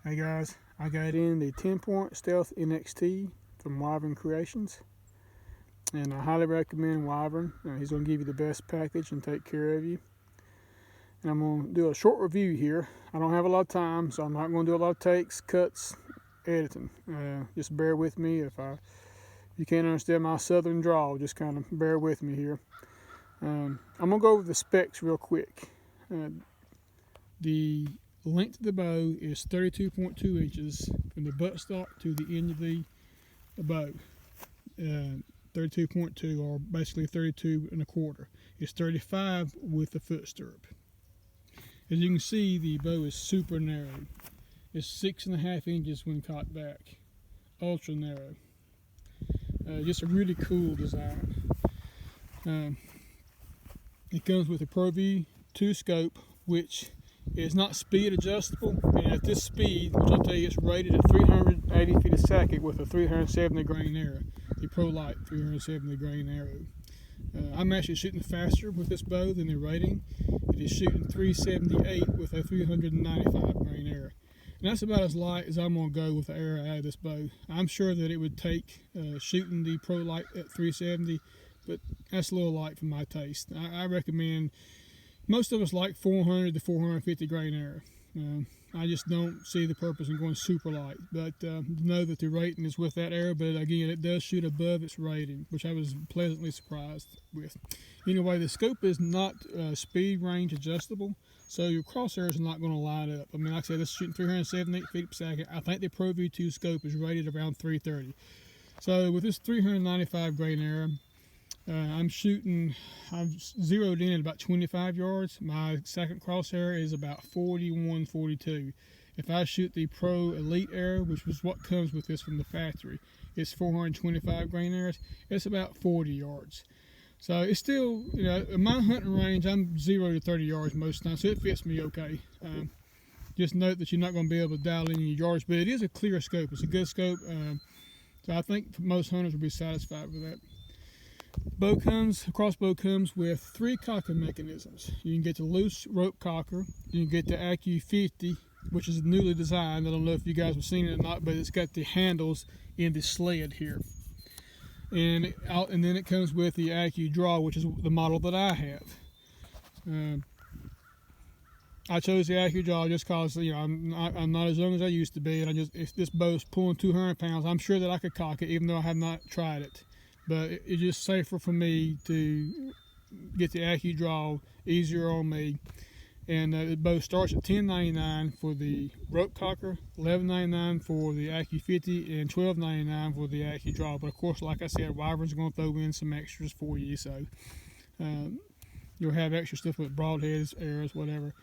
Hey guys, I got in the 10-point Stealth NXT from Wyvern Creations, and I highly recommend Wyvern. He's going to give you the best package and take care of you. And I'm going to do a short review here. I don't have a lot of time, so I'm not going to do a lot of takes, cuts, editing. Just bear with me. If you can't understand my southern drawl, just kind of bear with me here. I'm going to go over the specs real quick. The length of the bow is 32.2 inches from the buttstock to the end of the bow. 32.2, or basically 32 and a quarter. It's 35 with the foot stirrup. As you can see, the bow is super narrow. It's 6.5 inches when cocked back. Ultra narrow. Just a really cool design. It comes with a ProView 2 scope, which is not speed adjustable, and at this speed, which I'll tell you, it's rated at 380 feet a second with a 370 grain arrow, the Pro Light 370 grain arrow. I'm actually shooting faster with this bow than the rating. It is shooting 378 with a 395 grain arrow. And that's about as light as I'm going to go with the arrow out of this bow. I'm sure that it would take shooting the Pro Light at 370, but that's a little light for my taste. I recommend, most of us like 400 to 450 grain arrow. I just don't see the purpose in going super light, but know that the rating is with that arrow, but again, it does shoot above its rating, which I was pleasantly surprised with. Anyway, the scope is not speed range adjustable, so your crosshairs are not going to line up. I mean, like I said, this is shooting 378 feet per second. I think the ProView 2 scope is rated around 330. So with this 395 grain arrow, I've zeroed in at about 25 yards. My second crosshair is about 41, 42. If I shoot the Pro Elite arrow, which was what comes with this from the factory, it's 425 grain arrows. It's about 40 yards. So it's still, in my hunting range, I'm 0 to 30 yards most of the time, so it fits me okay. Just note that you're not going to be able to dial in your yards, but it is a clear scope. It's a good scope, so I think most hunters will be satisfied with that. Crossbow comes with 3 cocking mechanisms. You can get the loose rope cocker, you can get the Accu 50, which is newly designed. I don't know if you guys have seen it or not, but it's got the handles in the sled here. And then it comes with the Accu draw, which is the model that I have. I chose the Accu draw just because I'm not as young as I used to be, and if this bow's pulling 200 pounds, I'm sure that I could cock it, even though I have not tried it. But it's just safer for me to get the Accu draw, easier on me. And the bow starts at $10.99 for the rope cocker, $11.99 for the Accu 50, and $12.99 for the Accu draw. But of course, like I said, Wyvern's going to throw in some extras for you, so you'll have extra stuff with broadheads, arrows, whatever.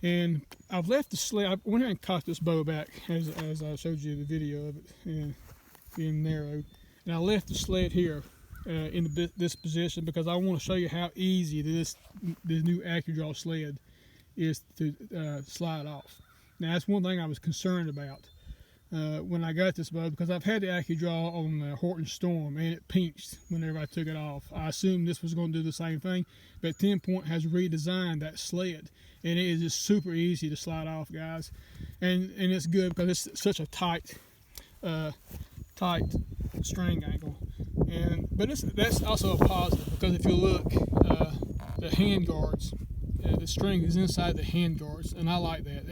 And I've left the sled. I went ahead and cocked this bow back as I showed you the video of it being narrow. And I left the sled here in this position because I want to show you how easy this new AccuDraw sled is to slide off. Now that's one thing I was concerned about when I got this bow, because I've had the AccuDraw on the Horton Storm and it pinched whenever I took it off. I assumed this was going to do the same thing, but 10 Point has redesigned that sled, and it is just super easy to slide off, guys. And it's good because it's such a tight string angle, but that's also a positive, because if you look, the hand guards, the string is inside the hand guards, and I like that.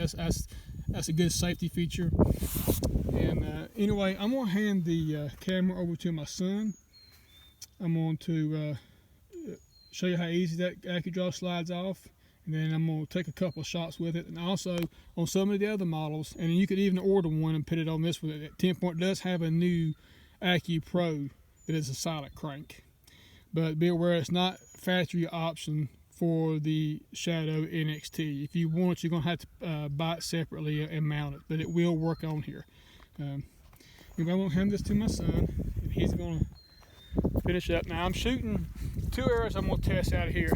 That's a good safety feature. And anyway, I'm gonna hand the camera over to my son. I'm going to show you how easy that AccuDraw slides off, and then I'm going to take a couple of shots with it. And also on some of the other models, and you could even order one and put it on this one. 10 Point does have a new Accu Pro that is a silent crank, but be aware it's not factory option for the Shadow NXT. If you want it, you're going to have to buy it separately and mount it, but it will work on here. Anyway, I'm going to hand this to my son, and he's going to finish up. Now I'm shooting 2 arrows I'm going to test out of here.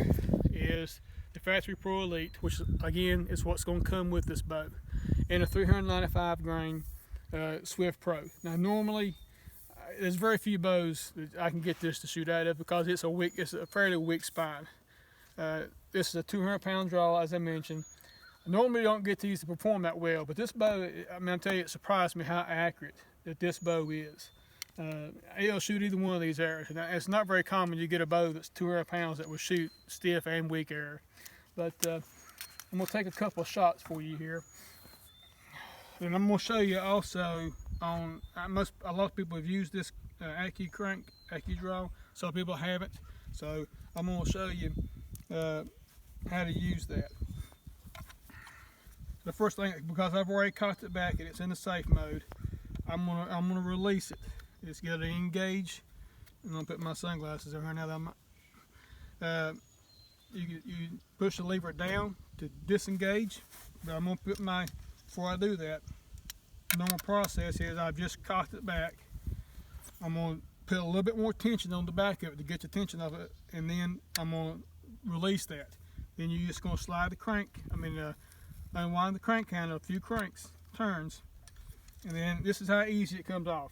Is the Factory Pro Elite, which again is what's going to come with this bow, and a 395 grain Swift Pro. Now normally there's very few bows that I can get this to shoot out of, because it's a fairly weak spine. This is a 200-pound draw, as I mentioned. Normally don't get these to perform that well, but this bow, I mean, I tell you, it surprised me how accurate that this bow is. It'll shoot either one of these arrows. And it's not very common you get a bow that's 200 pounds that will shoot stiff and weak arrow. But I'm gonna take a couple of shots for you here. And I'm gonna show you also on, a lot of people have used this Accu crank, Accu draw. Some people haven't. So I'm gonna show you how to use that. The first thing, because I've already cocked it back and it's in the safe mode, I'm gonna release it. It's got to engage. I'm gonna put my sunglasses on here now. That you push the lever down to disengage. But I'm gonna put before I do that, the normal process is I've just cocked it back. I'm gonna put a little bit more tension on the back of it to get the tension of it, and then I'm gonna release that. Then you're just gonna slide the crank. Unwind the crank handle a few turns, and then this is how easy it comes off.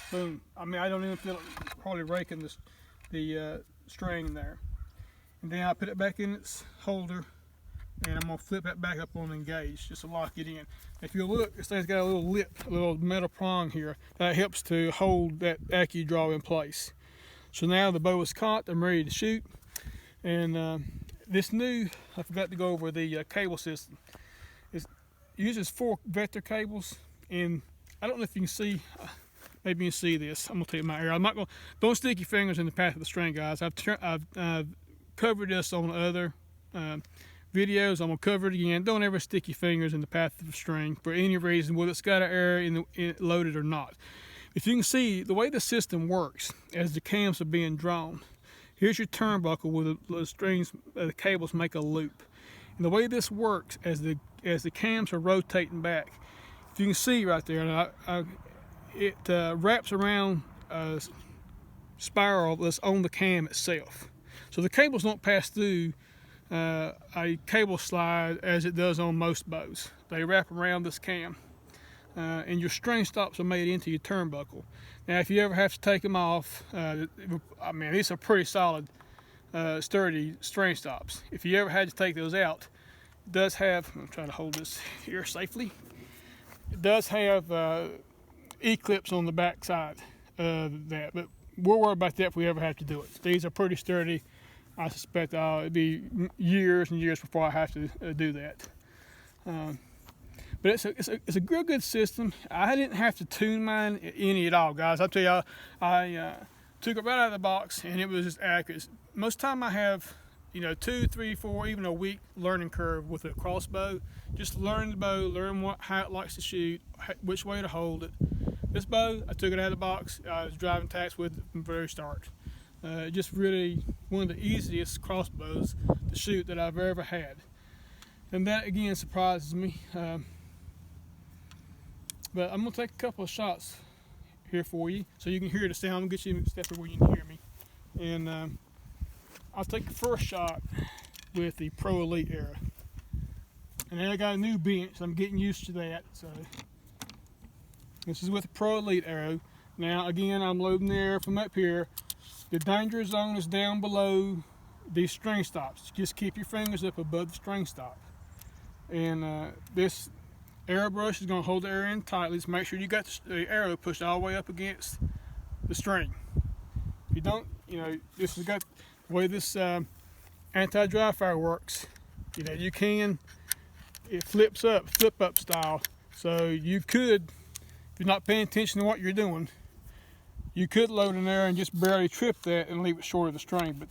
Boom. I mean, I don't even feel it probably raking the string there. And then I put it back in its holder, and I'm gonna flip that back up on engage just to lock it in. If you look, this thing's got a little lip, a little metal prong here that helps to hold that Accu draw in place. So now the bow is cocked, I'm ready to shoot. And this new, I forgot to go over the cable system. It uses 4 vector cables, and I don't know if you can see, maybe you can see this. I'm gonna take my arrow. I'm not gonna, don't stick your fingers in the path of the string, guys. I've covered this on other videos. I'm gonna cover it again. Don't ever stick your fingers in the path of the string for any reason, whether it's got an arrow loaded or not. If you can see, the way the system works as the cams are being drawn, here's your turnbuckle where the strings, the cables make a loop. And the way this works as the cams are rotating back, if you can see right there, it wraps around a spiral that's on the cam itself. So the cables don't pass through a cable slide as it does on most bows. They wrap around this cam. And your string stops are made into your turnbuckle. Now, if you ever have to take them off, I mean, these are pretty solid, sturdy string stops. If you ever had to take those out, it does have, I'm trying to hold this here safely, it does have E-clips on the back side of that, but we'll worry about that if we ever have to do it. These are pretty sturdy. I suspect it'll be years and years before I have to do that. But it's a real good system. I didn't have to tune mine any at all, guys. I'll tell you, I took it right out of the box, and it was just accurate. Most time I have, 2, 3, 4, even a week learning curve with a crossbow. Just learn the bow, learn how it likes to shoot, which way to hold it. This bow, I took it out of the box. I was driving tacks with it from the very start. Just really one of the easiest crossbows to shoot that I've ever had. And that, again, surprises me. But I'm going to take a couple of shots here for you so you can hear the sound. I'm going to get you a step where you can hear me. And I'll take the first shot with the Pro Elite arrow. And then I got a new bench. I'm getting used to that. So this is with the Pro Elite arrow. Now, again, I'm loading the arrow from up here. The danger zone is down below these string stops. Just keep your fingers up above the string stop. And this arrow brush is going to hold the arrow in tightly. Just make sure you got the arrow pushed all the way up against the string. If you don't, this has got the way this anti-dry fire works. You can, it flips up, flip up style. So you could, if you're not paying attention to what you're doing, you could load an arrow and just barely trip that and leave it short of the string. But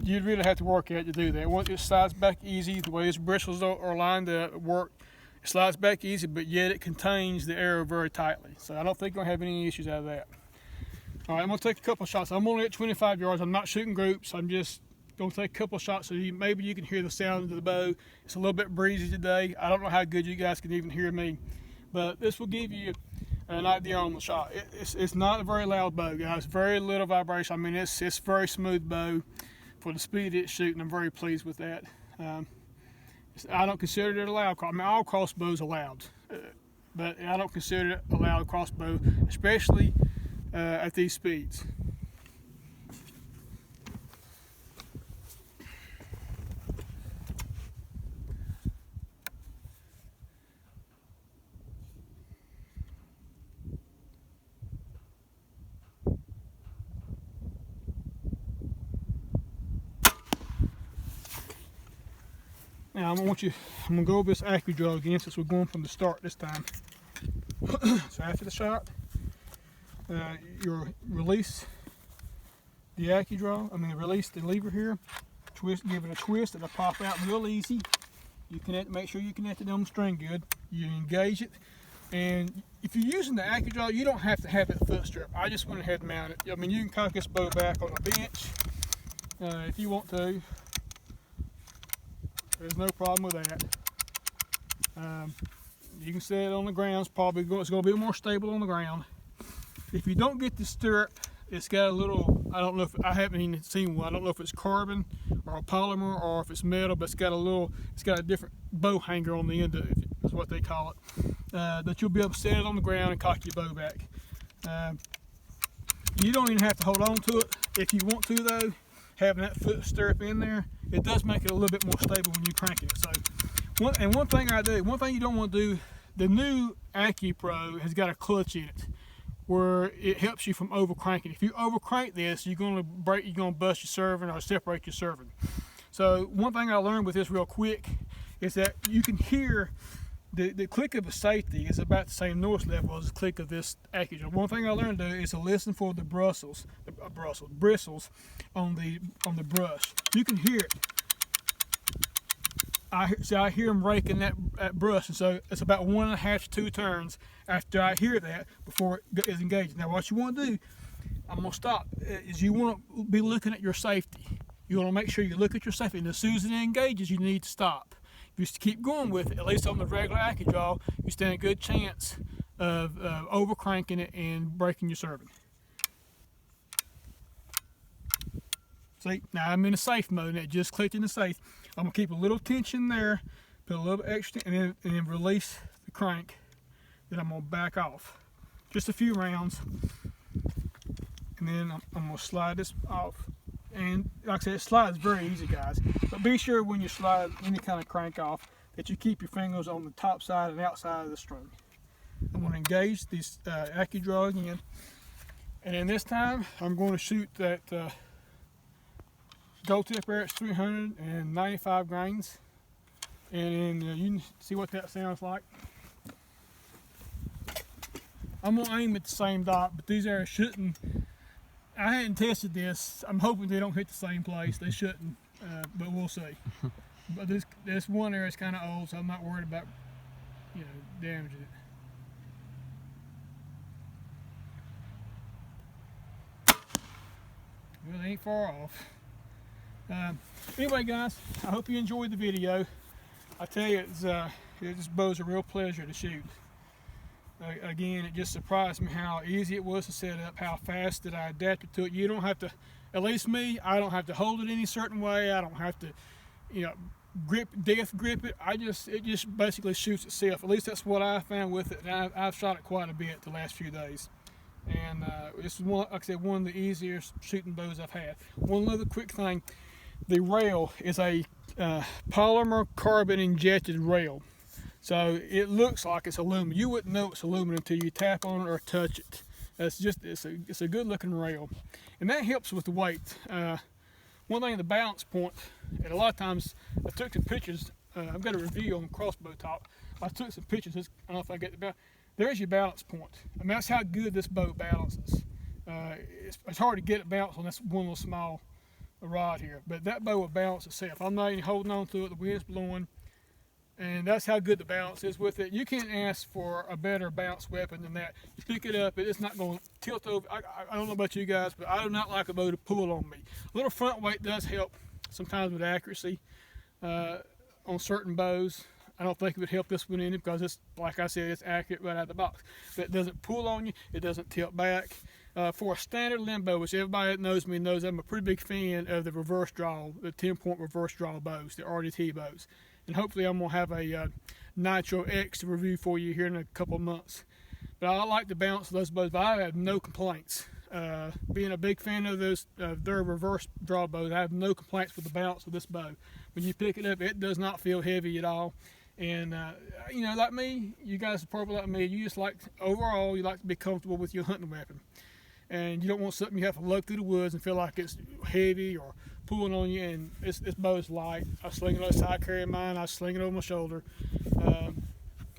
you'd really have to work at it to do that. Once it slides back easy, the way its bristles are lined up, it slides back easy, but yet it contains the arrow very tightly. So I don't think we're going to have any issues out of that. All right, I'm going to take a couple of shots. I'm only at 25 yards. I'm not shooting groups. I'm just going to take a couple of shots so maybe you can hear the sound of the bow. It's a little bit breezy today. I don't know how good you guys can even hear me, but this will give you an idea on the shot. It's not a very loud bow, guys. Very little vibration. I mean, it's very smooth bow for the speed it's shooting. I'm very pleased with that. I don't consider it a loud crossbow. I mean, all crossbows are loud, but I don't consider it a loud crossbow, especially at these speeds. Now I'm gonna go over this AccuDraw again since we're going from the start this time. So after the shot, you'll release the AccuDraw. Release the lever here. Twist, give it a twist. It'll pop out real easy. You connect, make sure you connect it on the string good. You engage it, and if you're using the AccuDraw, you don't have to have that foot strip. I just went ahead and mounted it. You can cock this bow back on a bench if you want to. There's no problem with that. You can set it on the ground. It's going to be more stable on the ground. If you don't get the stirrup, it's got a little, I don't know if, I haven't even seen one. I don't know if it's carbon or a polymer or if it's metal, but it's got a different bow hanger on the end of it, is what they call it. That you'll be able to set it on the ground and cock your bow back. You don't even have to hold on to it. If you want to though, having that foot stirrup in there, it does make it a little bit more stable when you crank it. So, one thing you don't want to do, the new AccuPro has got a clutch in it where it helps you from over cranking. If you over crank this, you're gonna bust your serving or separate your serving. So one thing I learned with this real quick is that you can hear the click of a safety is about the same noise level as the click of this AccuDraw. One thing I learned to do is to listen for the bristles on the brush. You can hear it. I hear them raking that brush, and so it's about 1.5 to 2 turns after I hear that before it is engaged. Now what you want to do, I'm going to stop, is you want to be looking at your safety. You want to make sure you look at your safety, and as soon as it engages, you need to stop. If you keep going with it, at least on the regular AccuDraw, you stand a good chance of over cranking it and breaking your serving. See, now I'm in a safe mode, and it just clicked in the safe. I'm gonna keep a little tension there, put a little bit extra, and then release the crank. Then I'm gonna back off, just a few rounds, and then I'm gonna slide this off. And like I said, it slides very easy, guys. But be sure when you slide any kind of crank off that you keep your fingers on the top side and outside of the string. I'm gonna engage this AccuDraw again, and then this time I'm going to shoot that. Gold tip there at 395 grains, and you can see what that sounds like. I'm gonna aim at the same dot, but these arrows shouldn't. I hadn't tested this. I'm hoping they don't hit the same place. They shouldn't, but we'll see. But this one arrow is kind of old, so I'm not worried about damaging it. Well, it ain't far off. Anyway, guys, I hope you enjoyed the video. I tell you, this bow's a real pleasure to shoot. Again, it just surprised me how easy it was to set up, how fast that I adapted to it. You don't have to, at least me, I don't have to hold it any certain way. I don't have to, death grip it. It just basically shoots itself. At least that's what I found with it. And I've shot it quite a bit the last few days. And this is like I said, one of the easiest shooting bows I've had. One other quick thing. The rail is a polymer carbon injected rail, so it looks like it's aluminum. You wouldn't know it's aluminum until you tap on it or touch it. It's a good looking rail, and that helps with the weight. One thing, the balance point, and a lot of times I took some pictures. I've got a review on crossbow top. I took some pictures. I don't know if I get the balance. There's your balance point. That's how good this bow balances. It's hard to get it balanced on this one little small rod here, but that bow will balance itself. I'm not even holding on to it. The wind's blowing, and that's how good the balance is with it. You can't ask for a better balance weapon than that. You pick it up, it's not going to tilt over. I don't know about you guys, but I do not like a bow to pull on me. A little front weight does help sometimes with accuracy on certain bows. I don't think it would help this one in it because it's, like I said, it's accurate right out of the box. But it doesn't pull on you. It doesn't tilt back. For a standard limbo, which everybody that knows me knows I'm a pretty big fan of the reverse draw, the 10-point reverse draw bows, the RDT bows. And hopefully I'm going to have a Nitro X to review for you here in a couple of months. But I like the balance of those bows, but I have no complaints. Being a big fan of their reverse draw bows, I have no complaints with the balance of this bow. When you pick it up, it does not feel heavy at all. And like me, you guys are probably like me, you just like, overall, you like to be comfortable with your hunting weapon. And you don't want something you have to lug through the woods and feel like it's heavy or pulling on you, and this bow is light. I sling it as I carry mine. I sling it over my shoulder.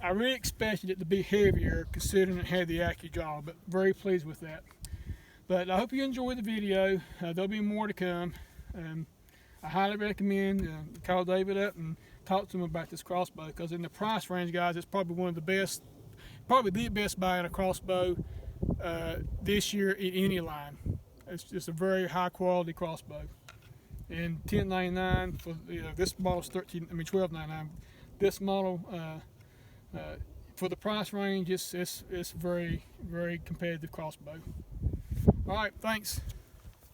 I really expected it to be heavier considering it had the AccuDraw, but very pleased with that. But I hope you enjoyed the video. There'll be more to come. I highly recommend call David up and talk to him about this crossbow, because in the price range, guys, it's probably one of the best, probably the best buy in a crossbow this year in any line. It's just a very high quality crossbow. And $10.99 for this model's $12.99. This model for the price range, it's very competitive crossbow. All right, thanks.